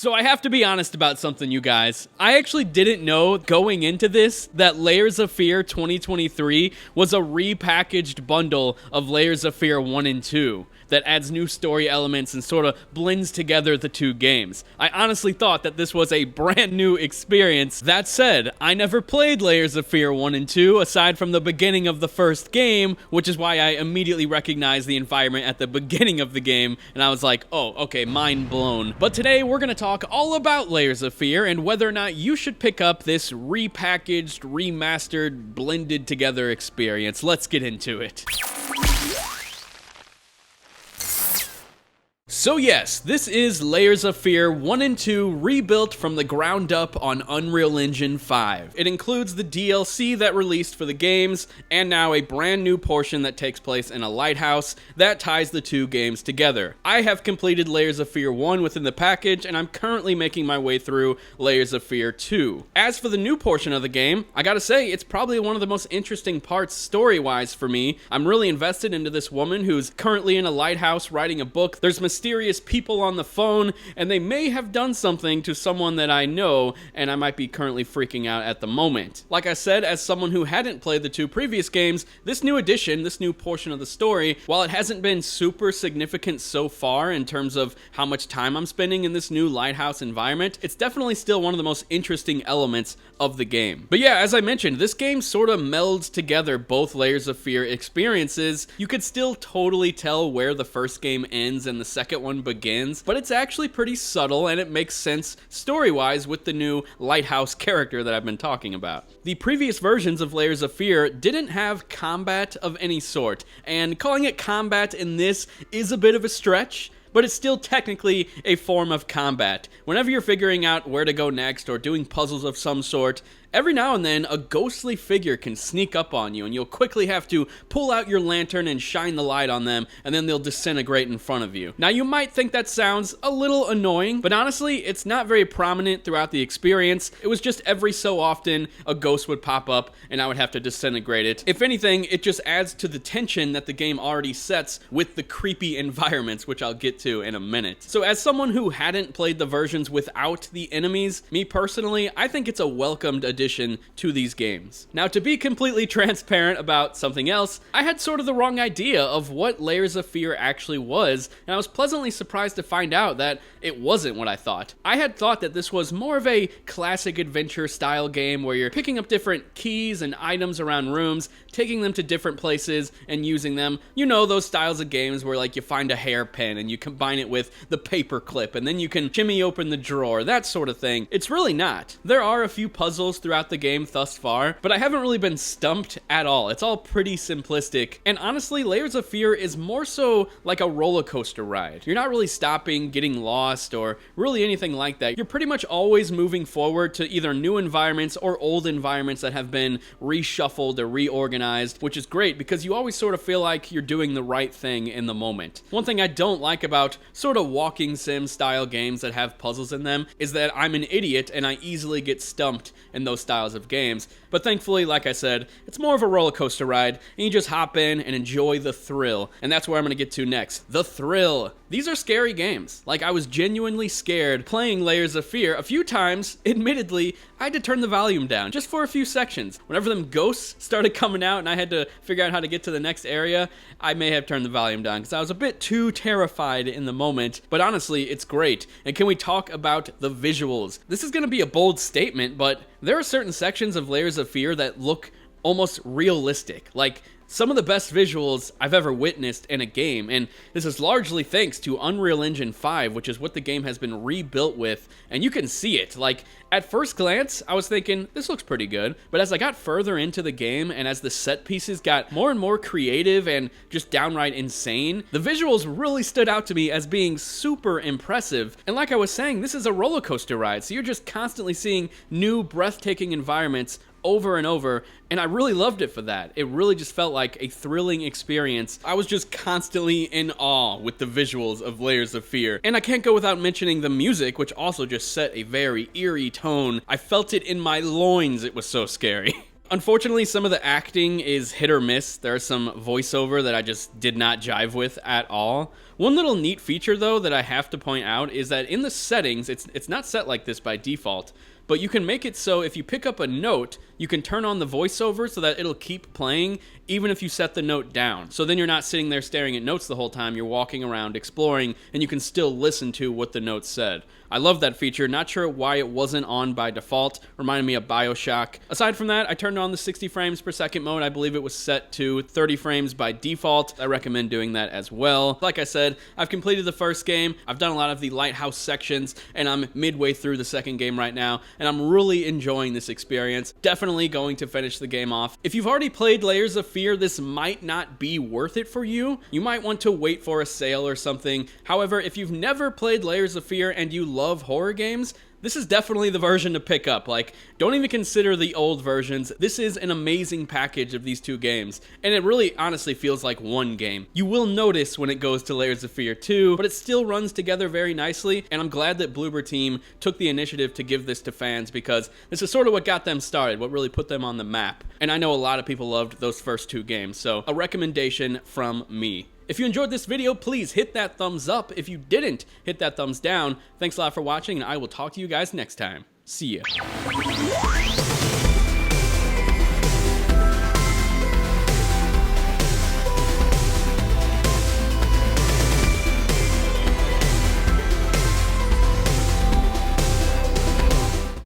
So I have to be honest about something, you guys. I actually didn't know going into this that Layers of Fear 2023 was a repackaged bundle of Layers of Fear 1 and 2 that adds new story elements and sort of blends together the two games. I honestly thought that this was a brand new experience. That said, I never played Layers of Fear 1 and 2 aside from the beginning of the first game, which is why I immediately recognized the environment at the beginning of the game, and I was like, oh, okay, mind blown. But today we're gonna talk all about Layers of Fear and whether or not you should pick up this repackaged, remastered, blended together experience. Let's get into it. So yes, this is Layers of Fear 1 and 2 rebuilt from the ground up on Unreal Engine 5. It includes the DLC that released for the games, and now a brand new portion that takes place in a lighthouse that ties the two games together. I have completed Layers of Fear 1 within the package, and I'm currently making my way through Layers of Fear 2. As for the new portion of the game, I gotta say, it's probably one of the most interesting parts story-wise for me. I'm really invested into this woman who's currently in a lighthouse writing a book. There's mysterious people on the phone, and they may have done something to someone that I know, and I might be currently freaking out at the moment. Like I said, as someone who hadn't played the two previous games, this new addition, this new portion of the story, while it hasn't been super significant so far in terms of how much time I'm spending in this new lighthouse environment, it's definitely still one of the most interesting elements of the game. But yeah, as I mentioned, this game sort of melds together both Layers of Fear experiences. You could still totally tell where the first game ends and the second one begins, but it's actually pretty subtle and it makes sense story-wise with the new lighthouse character that I've been talking about. The previous versions of Layers of Fear didn't have combat of any sort, and calling it combat in this is a bit of a stretch, but it's still technically a form of combat. Whenever you're figuring out where to go next or doing puzzles of some sort, every now and then, a ghostly figure can sneak up on you, and you'll quickly have to pull out your lantern and shine the light on them, and then they'll disintegrate in front of you. Now, you might think that sounds a little annoying, but honestly, it's not very prominent throughout the experience. It was just every so often, a ghost would pop up, and I would have to disintegrate it. If anything, it just adds to the tension that the game already sets with the creepy environments, which I'll get to in a minute. So as someone who hadn't played the versions without the enemies, me personally, I think it's a welcomed addition to these games. Now, to be completely transparent about something else, I had sort of the wrong idea of what Layers of Fear actually was, and I was pleasantly surprised to find out that it wasn't what I thought. I had thought that this was more of a classic adventure style game where you're picking up different keys and items around rooms, taking them to different places and using them. You know, those styles of games where like you find a hairpin and you combine it with the paper clip and then you can shimmy open the drawer, that sort of thing. It's really not. There are a few puzzles throughout the game thus far, but I haven't really been stumped at all. It's all pretty simplistic, and honestly, Layers of Fear is more so like a roller coaster ride. You're not really stopping, getting lost, or really anything like that. You're pretty much always moving forward to either new environments or old environments that have been reshuffled or reorganized, which is great because you always sort of feel like you're doing the right thing in the moment. One thing I don't like about sort of walking sim style games that have puzzles in them is that I'm an idiot and I easily get stumped in those styles of games, but thankfully, like I said, it's more of a roller coaster ride, and you just hop in and enjoy the thrill, and that's where I'm gonna get to next. The thrill. These are scary games. Like, I was genuinely scared playing Layers of Fear. A few times, admittedly, I had to turn the volume down, just for a few sections. Whenever them ghosts started coming out and I had to figure out how to get to the next area, I may have turned the volume down, because I was a bit too terrified in the moment, but honestly, it's great. And can we talk about the visuals? This is gonna be a bold statement, but there are certain sections of Layers of Fear that look almost realistic. Like, some of the best visuals I've ever witnessed in a game, and this is largely thanks to Unreal Engine 5, which is what the game has been rebuilt with, and you can see it. Like, at first glance, I was thinking, this looks pretty good, but as I got further into the game, and as the set pieces got more and more creative and just downright insane, the visuals really stood out to me as being super impressive. And like I was saying, this is a roller coaster ride, so you're just constantly seeing new, breathtaking environments over and over, and I really loved it for that. It really just felt like a thrilling experience. I was just constantly in awe with the visuals of Layers of Fear. And I can't go without mentioning the music, which also just set a very eerie tone. I felt it in my loins, it was so scary. Unfortunately, some of the acting is hit or miss. There's some voiceover that I just did not jive with at all. One little neat feature, though, that I have to point out is that in the settings, it's not set like this by default, but you can make it so if you pick up a note, you can turn on the voiceover so that it'll keep playing even if you set the note down. So then you're not sitting there staring at notes the whole time, you're walking around exploring, and you can still listen to what the note said. I love that feature, not sure why it wasn't on by default, reminded me of BioShock. Aside from that, I turned on the 60 frames per second mode. I believe it was set to 30 frames by default. I recommend doing that as well. Like I said, I've completed the first game, I've done a lot of the lighthouse sections, and I'm midway through the second game right now, and I'm really enjoying this experience. Definitely going to finish the game off. If you've already played Layers of Fear, this might not be worth it for you. You might want to wait for a sale or something. However, if you've never played Layers of Fear and you love horror games, this is definitely the version to pick up. Like, don't even consider the old versions. This is an amazing package of these two games, and it really honestly feels like one game. You will notice when it goes to Layers of Fear 2, but it still runs together very nicely, and I'm glad that Bloober Team took the initiative to give this to fans because this is sort of what got them started, what really put them on the map. And I know a lot of people loved those first two games, so a recommendation from me. If you enjoyed this video, please hit that thumbs up. If you didn't, hit that thumbs down. Thanks a lot for watching, and I will talk to you guys next time. See ya.